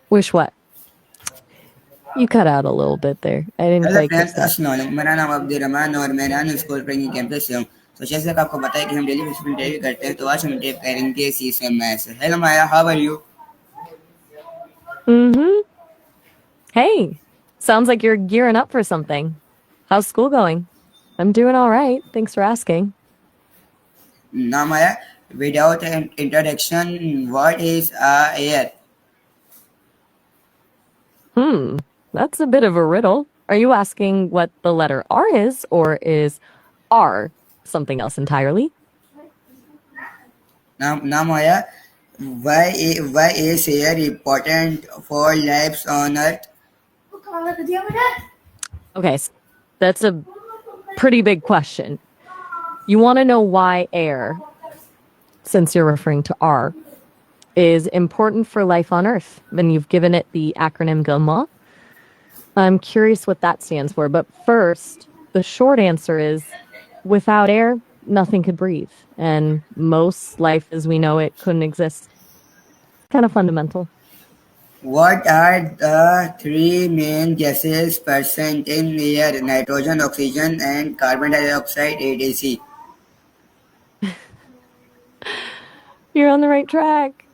Wish what? You cut out a little bit there. I didn't hello quite catch friends, that. अस्सलाम वालेकुम। मेरा नाम अब्दुल रहमान और मैं नान स्कूल ट्रेनिंग कैंपस से हूँ। तो जैसे कि आपको पता है कि हम डेली बेसिस पे इंटरव्यू करते हैं, तो आज हम इंटरव्यू करेंगे सी से maths. Hello Maya, how are you? Mm-hmm. Hey, sounds like you're gearing up for something. How's school going? I'm doing all right. Thanks for asking. Now Maya, without an introduction, what is air? Hmm, that's a bit of a riddle. Are you asking what the letter R is, or is R something else entirely? Now Maya, why is air important for lives on Earth? Okay, that's a pretty big question. You want to know why air, since you're referring to R, is important for life on Earth, and you've given it the acronym GAMA. I'm curious what that stands for, but first, the short answer is without air, nothing could breathe, and most life as we know it couldn't exist. Kind of fundamental. What are the three main gases present in air? Nitrogen, oxygen, and carbon dioxide, etc. You're on the right track.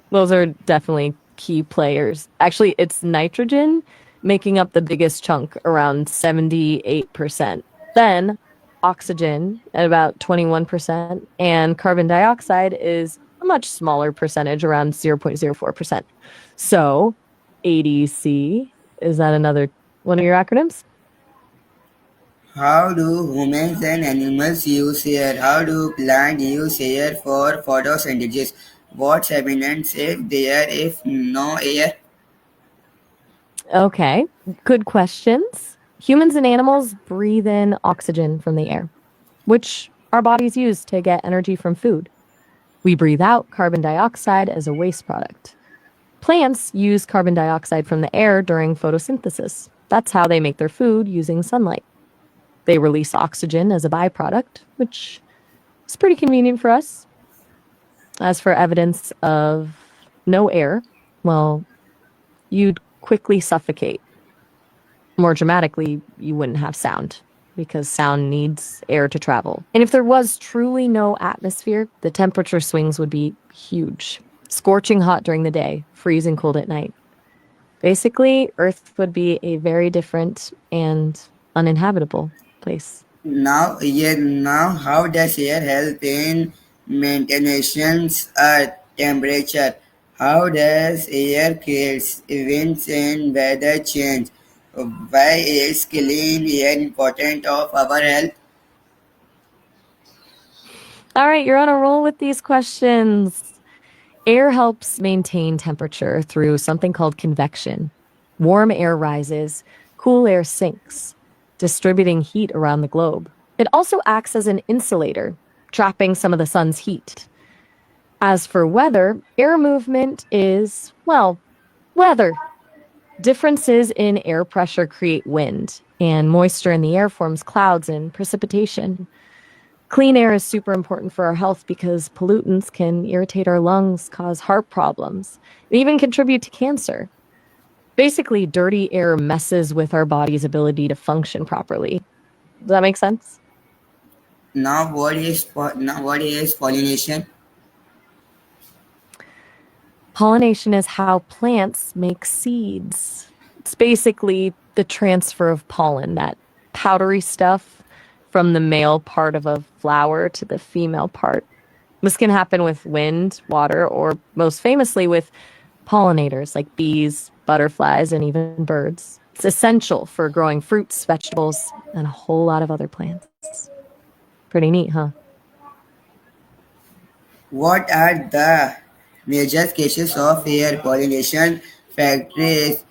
Those are definitely key players. Actually, it's nitrogen making up the biggest chunk, around 78%. Then oxygen at about 21%, and carbon dioxide is a much smaller percentage, around 0.04%. So, ADC, is that another one of your acronyms? How do humans and animals use air? How do plants use air for photosynthesis? What's evidence if there is no air? Okay, good questions. Humans and animals breathe in oxygen from the air, which our bodies use to get energy from food. We breathe out carbon dioxide as a waste product. Plants use carbon dioxide from the air during photosynthesis. That's how they make their food using sunlight. They release oxygen as a byproduct, which is pretty convenient for us. As for evidence of no air, well, you'd quickly suffocate. More dramatically, you wouldn't have sound because sound needs air to travel. And if there was truly no atmosphere, the temperature swings would be huge. Scorching hot during the day, freezing cold at night. Basically, Earth would be a very different and uninhabitable place. Now, how does air help in maintenance Earth temperature? How does air create events and weather change? Why is clean air important of our health? All right, you're on a roll with these questions. Air helps maintain temperature through something called convection. Warm air rises, cool air sinks, distributing heat around the globe. It also acts as an insulator, trapping some of the sun's heat. As for weather, air movement is, well, weather. Differences in air pressure create wind, and moisture in the air forms clouds and precipitation. Clean air is super important for our health because pollutants can irritate our lungs, cause heart problems, and even contribute to cancer. Basically, dirty air messes with our body's ability to function properly. Does that make sense? Now what is pollination? Pollination is how plants make seeds. It's basically the transfer of pollen, that powdery stuff from the male part of a flower to the female part. This can happen with wind, water, or most famously with pollinators like bees, butterflies, and even birds. It's essential for growing fruits, vegetables, and a whole lot of other plants. Pretty neat, huh? What are the major cases of air pollination? Factories,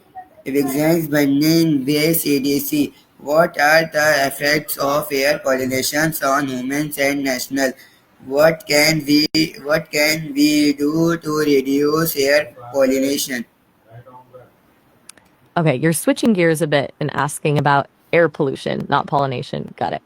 evictions, burning, waste, etc. What are the effects of air pollination on humans and national? What can we do to reduce air pollination? Okay, you're switching gears a bit and asking about air pollution, not pollination. Got it.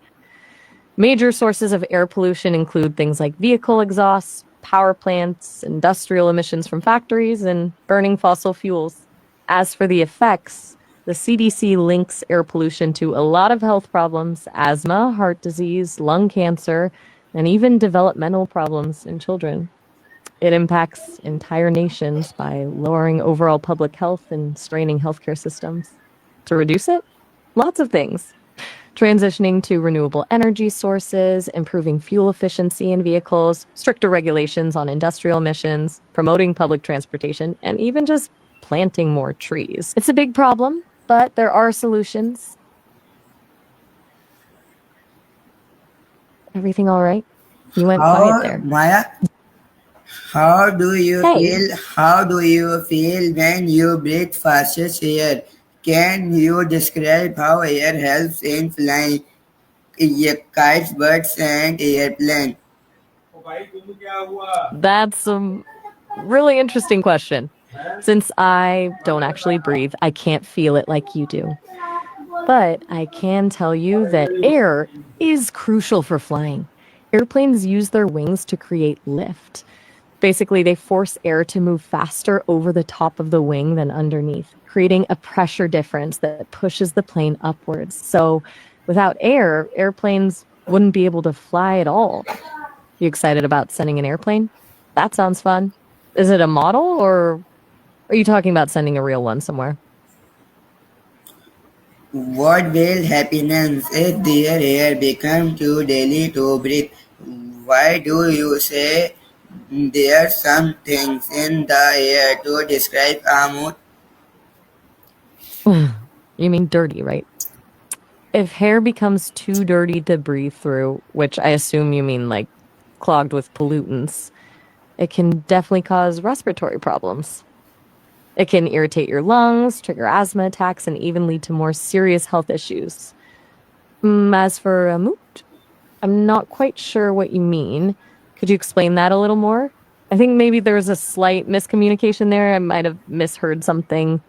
Major sources of air pollution include things like vehicle exhaust, power plants, industrial emissions from factories, and burning fossil fuels. As for the effects, the CDC links air pollution to a lot of health problems: asthma, heart disease, lung cancer, and even developmental problems in children. It impacts entire nations by lowering overall public health and straining healthcare systems. To reduce it? Lots of things. Transitioning to renewable energy sources, improving fuel efficiency in vehicles, stricter regulations on industrial emissions, promoting public transportation, and even just planting more trees. It's a big problem, but there are solutions. Everything all right? You went quiet How, there. Maya, how do you Hey, feel? How do you feel when you breathe fastest air? Can you describe how air helps in flying? Kites, birds, and airplane. that's a really interesting question. Since I don't actually breathe, I can't feel it like you do. But I can tell you that air is crucial for flying. Airplanes use their wings to create lift. Basically, they force air to move faster over the top of the wing than underneath, creating a pressure difference that pushes the plane upwards. So, without air, airplanes wouldn't be able to fly at all. You excited about sending an airplane? That sounds fun. Is it a model, or are you talking about sending a real one somewhere? What will happen if their air become too daily to breathe? Why do you say there are some things in the air to describe a mood? You mean dirty, right? If hair becomes too dirty to breathe through, which I assume you mean like clogged with pollutants, it can definitely cause respiratory problems. It can irritate your lungs, trigger asthma attacks, and even lead to more serious health issues. As for a mood, I'm not quite sure what you mean. Could you explain that a little more? I think maybe there was a slight miscommunication there. I might have misheard something.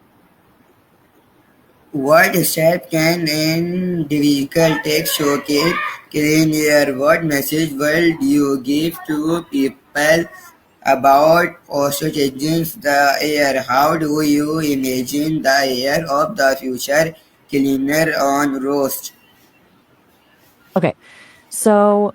What step can an individual take to keep clean air? What message will you give to people about also changing the air? How do you imagine the air of the future cleaner on roast? Okay, so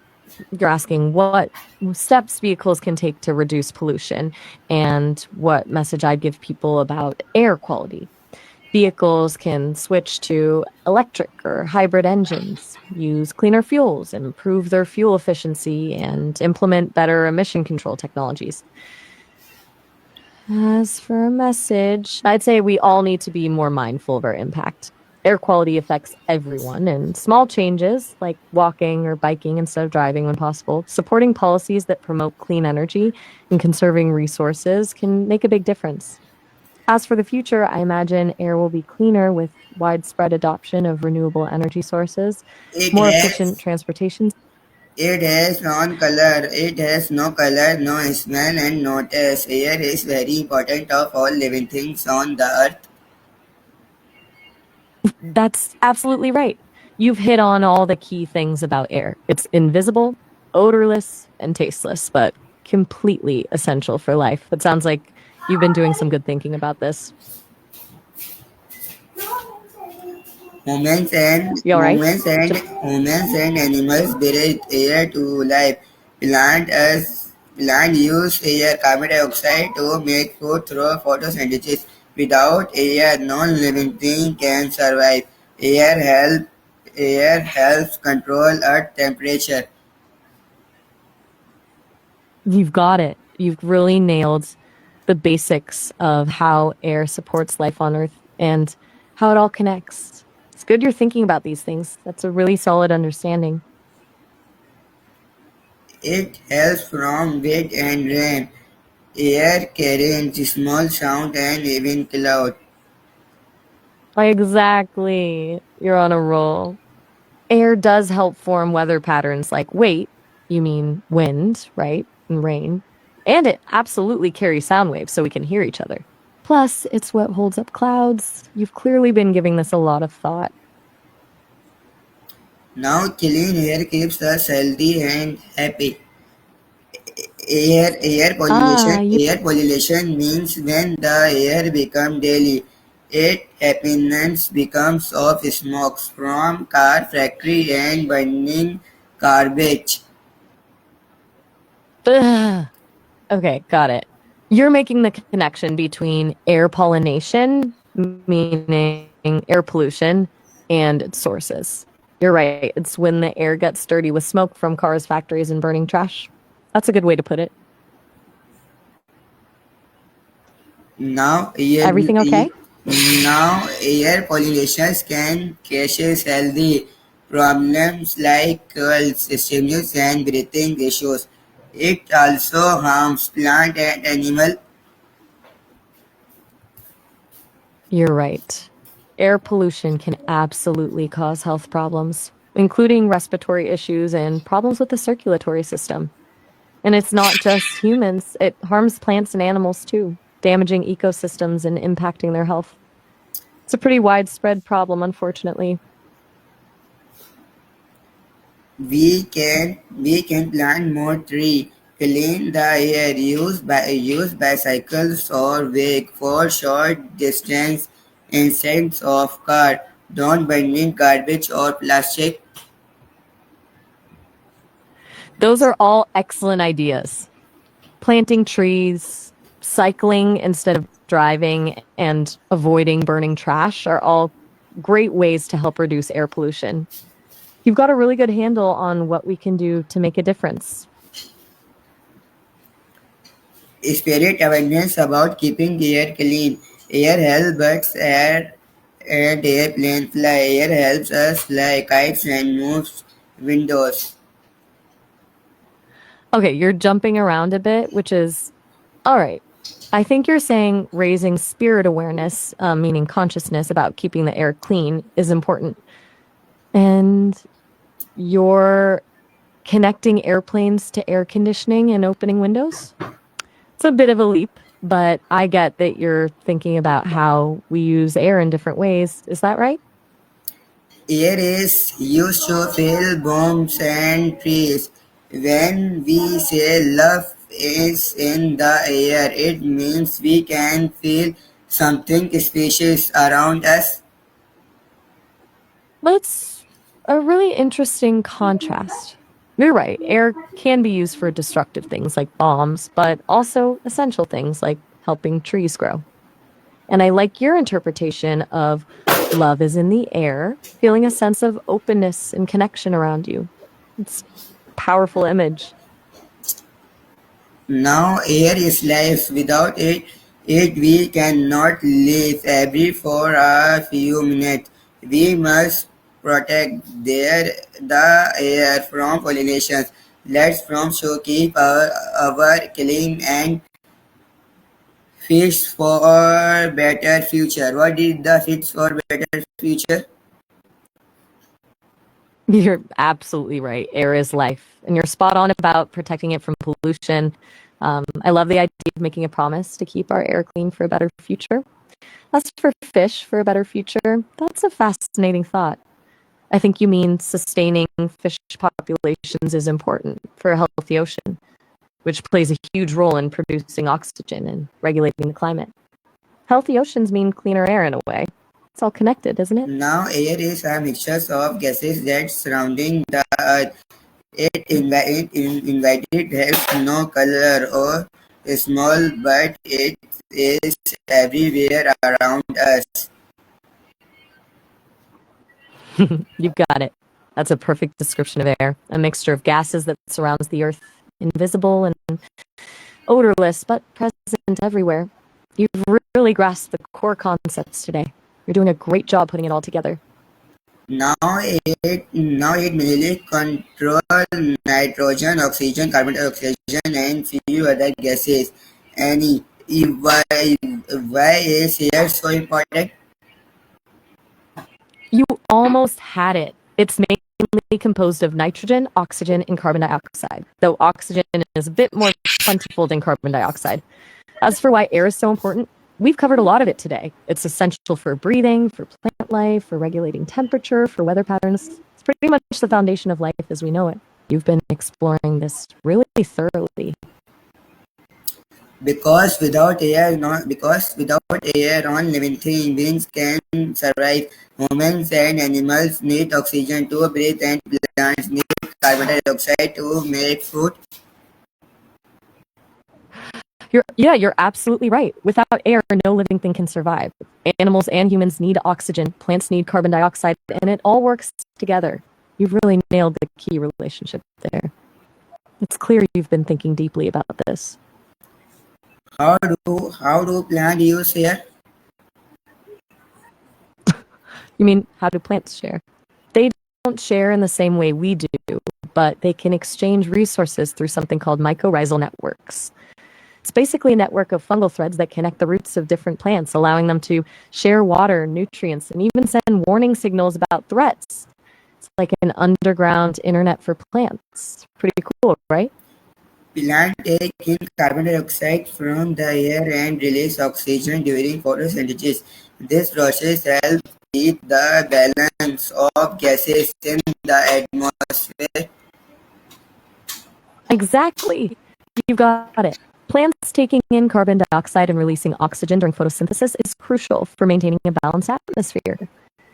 you're asking what steps vehicles can take to reduce pollution and what message I'd give people about air quality. Vehicles can switch to electric or hybrid engines, use cleaner fuels, improve their fuel efficiency, and implement better emission control technologies. As for a message, I'd say we all need to be more mindful of our impact. Air quality affects everyone, and small changes like walking or biking instead of driving when possible, supporting policies that promote clean energy and conserving resources can make a big difference. As for the future, I imagine air will be cleaner with widespread adoption of renewable energy sources, It more efficient has transportation. it has non color. It has no color, no smell, and no taste. Air is very important of all living things on the earth. That's absolutely right. You've hit on all the key things about air. It's invisible, odorless, and tasteless, but completely essential for life. It sounds like you've been doing some good thinking about this. Humans and You all right? humans and Just humans and animals breathe air to life. Plant use air carbon dioxide to make food through photosynthesis. Without air, non-living thing can survive. Air helps control earth temperature. You've got it. You've really nailed the basics of how air supports life on Earth and how it all connects. It's good you're thinking about these things. That's a really solid understanding. It helps from wind and rain. Air carries small sound and even cloud. Exactly. You're on a roll. Air does help form weather patterns like wait, you mean wind, right? And rain. And it absolutely carries sound waves so we can hear each other. Plus, it's what holds up clouds. You've clearly been giving this a lot of thought. Now clean air keeps us healthy and happy. Ah, you Air pollution means when the air becomes daily. It happiness becomes of smoke from car factory and burning garbage. ugh. Okay, got it. You're making the connection between air pollination, meaning air pollution, and its sources. You're right. It's when the air gets dirty with smoke from cars, factories, and burning trash. That's a good way to put it. Now air, Everything okay? now air pollinations can cause healthy problems like colds, stimulus and breathing issues. It also harms plant and animal. You're right. Air pollution can absolutely cause health problems, including respiratory issues and problems with the circulatory system. And it's not just humans, it harms plants and animals too, damaging ecosystems and impacting their health. It's a pretty widespread problem, unfortunately. We can plant more tree, clean the air, use bicycles or wake for short distance instead of car. Don't burning garbage or plastic. Those are all excellent ideas. Planting trees, cycling instead of driving, and avoiding burning trash are all great ways to help reduce air pollution. You've got a really good handle on what we can do to make a difference. Spirit awareness about keeping air clean. Air helps birds and airplane fly. Air helps us fly kites and moves windows. Okay, you're jumping around a bit, which is all right. I think you're saying raising spirit awareness, meaning consciousness about keeping the air clean, is important. And you're connecting airplanes to air conditioning and opening windows? It's a bit of a leap, but I get that you're thinking about how we use air in different ways. Is that right? Air is used to fill bombs and trees. When we say love is in the air, it means we can feel something special around us. That's a really interesting contrast. You're right. Air can be used for destructive things like bombs, but also essential things like helping trees grow. And I like your interpretation of love is in the air, feeling a sense of openness and connection around you. It's a powerful image. Now air is life. Without it we cannot live. Every for a few minutes, we must protect the air from pollinations. Let's from so keep our clean and fish for better future. What is the fish for better future? You're absolutely right. Air is life. And you're spot on about protecting it from pollution. I love the idea of making a promise to keep our air clean for a better future. As for fish for a better future, that's a fascinating thought. I think you mean sustaining fish populations is important for a healthy ocean, which plays a huge role in producing oxygen and regulating the climate. Healthy oceans mean cleaner air in a way. It's all connected, isn't it? Now air is a mixture of gases that surrounding the earth. It has no color or small, but it is everywhere around us. You've got it. That's a perfect description of air, a mixture of gases that surrounds the earth, invisible and odorless, but present everywhere. You've really grasped the core concepts today. You're doing a great job putting it all together. Now it mainly control nitrogen, oxygen, carbon dioxide, and few other gases. Any why why is air so important? You almost had it. It's mainly composed of nitrogen, oxygen, and carbon dioxide, though oxygen is a bit more plentiful than carbon dioxide. As for why air is so important, we've covered a lot of it today. It's essential for breathing, for plant life, for regulating temperature, for weather patterns. It's pretty much the foundation of life as we know it. You've been exploring this really thoroughly. Because without air, non living beings can survive. Humans and animals need oxygen to breathe, and plants need carbon dioxide to make food. You're absolutely right. Without air, no living thing can survive. Animals and humans need oxygen, plants need carbon dioxide, and it all works together. You've really nailed the key relationship there. It's clear you've been thinking deeply about this. How do plants use air? You mean, how do plants share? They don't share in the same way we do, but they can exchange resources through something called mycorrhizal networks. It's basically a network of fungal threads that connect the roots of different plants, allowing them to share water, nutrients, and even send warning signals about threats. It's like an underground internet for plants. Pretty cool, right? Plants take in carbon dioxide from the air and release oxygen during photosynthesis. This process helps keep the balance of gases in the atmosphere. Exactly. You got it. Plants taking in carbon dioxide and releasing oxygen during photosynthesis is crucial for maintaining a balanced atmosphere.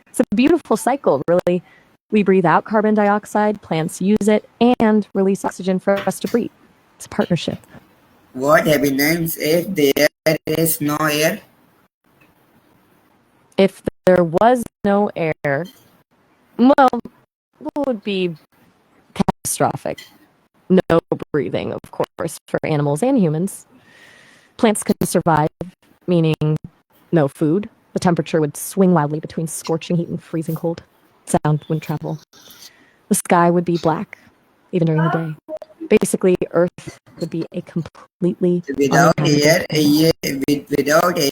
It's a beautiful cycle, really. We breathe out carbon dioxide, plants use it, and release oxygen for us to breathe. It's a partnership. What happens if there is no air? If there was no air, well, it would be catastrophic. No breathing, of course, for animals and humans. Plants could survive, meaning no food. The temperature would swing wildly between scorching heat and freezing cold. Sound wouldn't travel. The sky would be black, even during the day. Basically, Earth would be a completely Without uninhabitable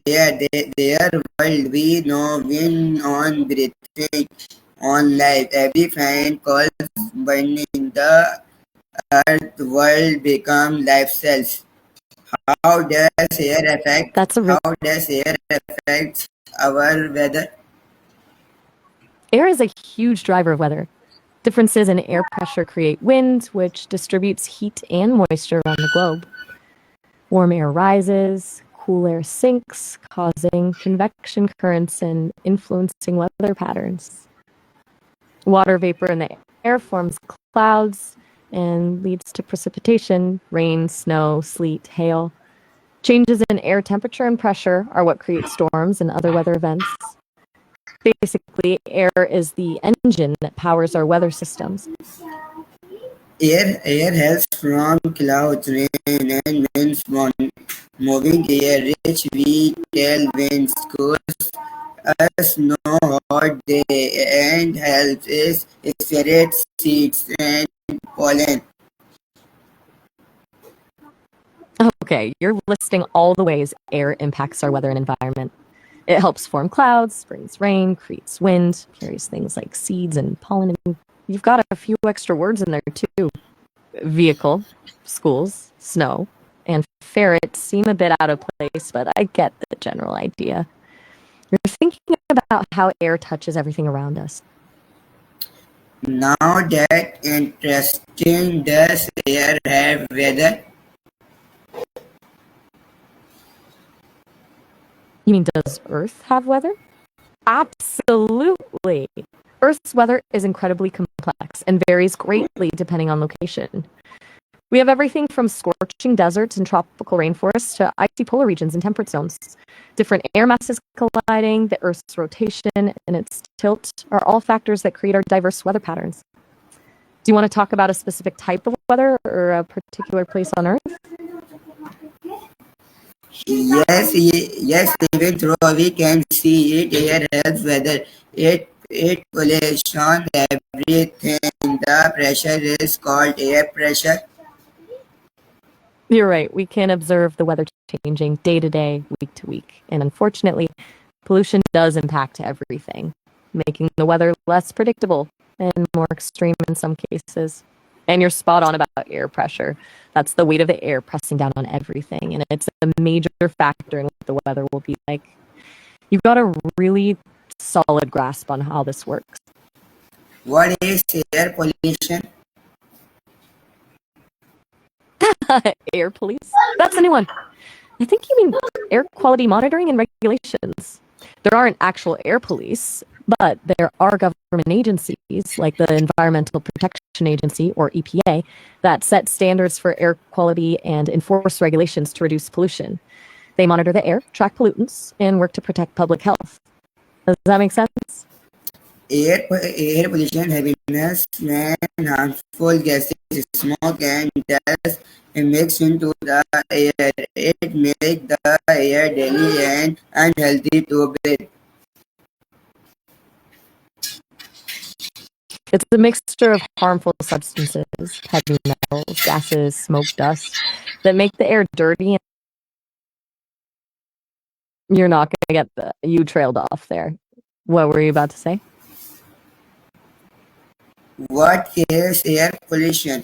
air, planet. their world we know win on breathing, on life. Every fan calls burning the earth world become life cells. How does air affect That's a how real. does air affect our weather? Air is a huge driver of weather. Differences in air pressure create wind, which distributes heat and moisture around the globe. Warm air rises, cool air sinks, causing convection currents and influencing weather patterns. Water vapor in the air forms clouds and leads to precipitation, rain, snow, sleet, hail. Changes in air temperature and pressure are what create storms and other weather events. Basically, air is the engine that powers our weather systems. Air helps from clouds, rain, and winds. Moving air, rich we tell winds, cause us know hot day, and helps us spread seeds and pollen. Okay, you're listing all the ways air impacts our weather and environment. It helps form clouds, brings rain, creates wind, carries things like seeds and pollen. And you've got a few extra words in there too. Vehicle, schools, snow, and ferret seem a bit out of place, but I get the general idea. You're thinking about how air touches everything around us. Now that interesting, does air have weather? You mean, does Earth have weather? Absolutely. Earth's weather is incredibly complex and varies greatly depending on location. We have everything from scorching deserts and tropical rainforests to icy polar regions and temperate zones. Different air masses colliding, the Earth's rotation, and its tilt are all factors that create our diverse weather patterns. Do you want to talk about a specific type of weather or a particular place on Earth? Yes, even though we can see it, air helps weather. It pollution everything. The pressure is called air pressure. You're right. We can observe the weather changing day to day, week to week. And unfortunately, pollution does impact everything, making the weather less predictable and more extreme in some cases. And you're spot on about air pressure. That's the weight of the air pressing down on everything. And it's a major factor in what the weather will be like. You've got a really solid grasp on how this works. What is air pollution? Air police? That's a new one. I think you mean air quality monitoring and regulations. There aren't actual air police, but there are government agencies like the Environmental Protection Agency, or EPA, that set standards for air quality and enforce regulations to reduce pollution. They monitor the air, track pollutants, and work to protect public health. Does that make sense? Air pollution, heaviness, and harmful gases, smoke, and dust mix into the air. It makes the air daily and unhealthy to breathe. It's a mixture of harmful substances, heavy metals, gases, smoke, dust, that make the air dirty. You're not going to get you trailed off there. What were you about to say? What is air pollution?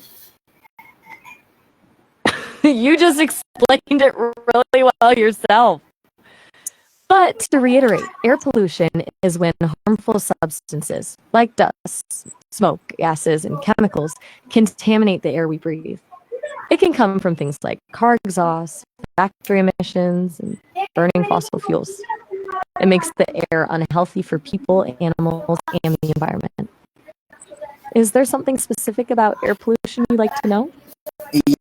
You just explained it really well yourself. But to reiterate, air pollution is when harmful substances like dust, smoke, gases, and chemicals contaminate the air we breathe. It can come from things like car exhaust, factory emissions, and burning fossil fuels. It makes the air unhealthy for people, animals, and the environment. Is there something specific about air pollution you'd like to know?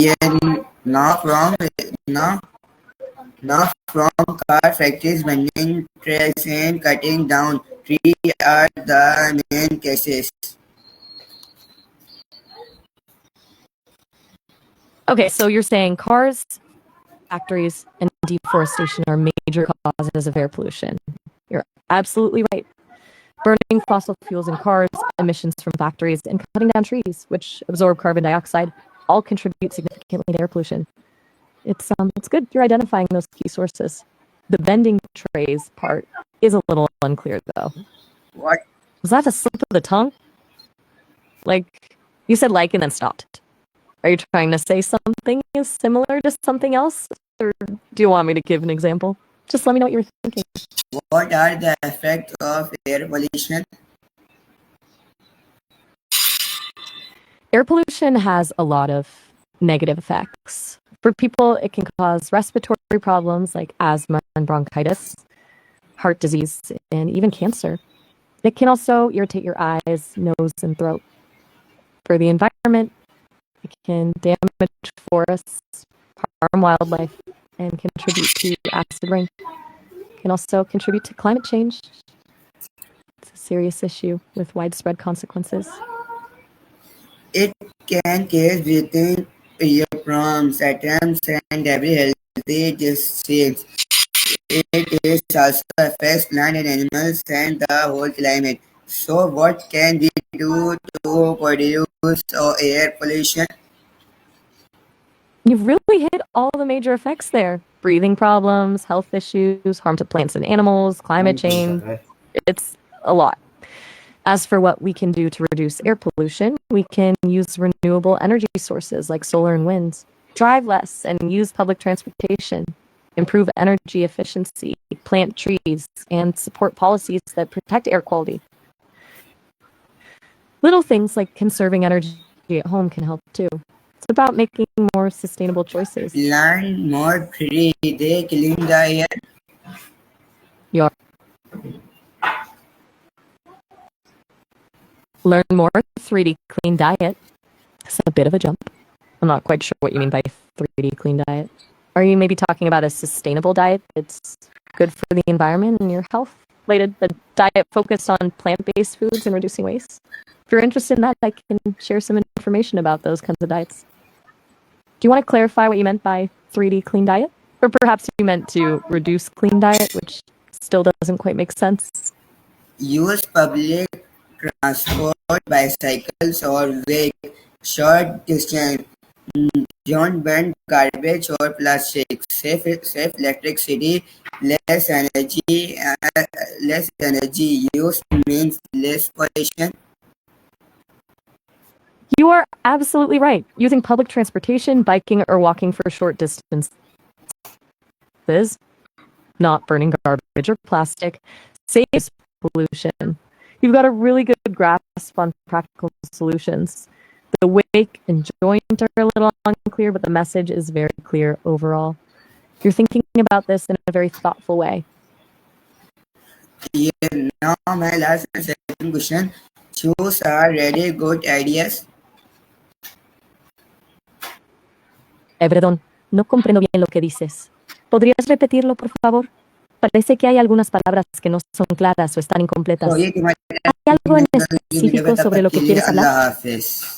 Yeah, not from not, not from car factories burning trees and cutting down trees are the main cases. Okay, so you're saying cars, factories, and deforestation are major causes of air pollution. You're absolutely right. Burning fossil fuels in cars, emissions from factories, and cutting down trees, which absorb carbon dioxide, all contribute significantly to air pollution. It's good you're identifying those key sources. The bending trays part is a little unclear, though. What? Was that a slip of the tongue? Like, you said like and then stopped. Are you trying to say something is similar to something else? Or do you want me to give an example? Just let me know what you're thinking. What are the effects of air pollution? Air pollution has a lot of negative effects. For people, it can cause respiratory problems like asthma and bronchitis, heart disease, and even cancer. It can also irritate your eyes, nose, and throat. For the environment, it can damage forests, harm wildlife, and contribute to acid rain. It can also contribute to climate change. It's a serious issue with widespread consequences. It can cause breathing problems, atoms, and debris healthy disease. It is also affects plant and animals and the whole climate. So, what can we do to reduce air pollution? You've really hit all the major effects there. Breathing problems, health issues, harm to plants and animals, climate change. It's a lot. As for what we can do to reduce air pollution, we can use renewable energy sources like solar and wind, drive less and use public transportation, improve energy efficiency, plant trees, and support policies that protect air quality. Little things like conserving energy at home can help too. It's about making more sustainable choices. Plant more trees, they clean the air. Your Learn more 3D clean diet. It's a bit of a jump. I'm not quite sure what you mean by 3D clean diet. Are you maybe talking about a sustainable diet that's good for the environment and your health? Related, a diet focused on plant-based foods and reducing waste? If you're interested in that, I can share some information about those kinds of diets. Do you want to clarify what you meant by 3D clean diet? Or perhaps you meant to reduce clean diet, which still doesn't quite make sense. Use public transport, bicycles, or walk short distance. Don't burn garbage or plastic. Save electricity. Less energy. Less energy use means less pollution. You are absolutely right. Using public transportation, biking, or walking for short distances, not burning garbage or plastic, saves pollution. You've got a really good grasp on practical solutions. The wake and joint are a little unclear, but the message is very clear overall. You're thinking about this in a very thoughtful way. Yeah, now my last and second question. Choose are really good ideas. Perdón, no comprendo bien lo que dices. ¿Podrías repetirlo, por favor? Parece que hay algunas palabras que no son claras o están तो incompletas. ये तुम्हारे ¿Hay algo en video específico पे तब sobre तक lo के que लिए quieres hablar? अल्लाह हाफिज।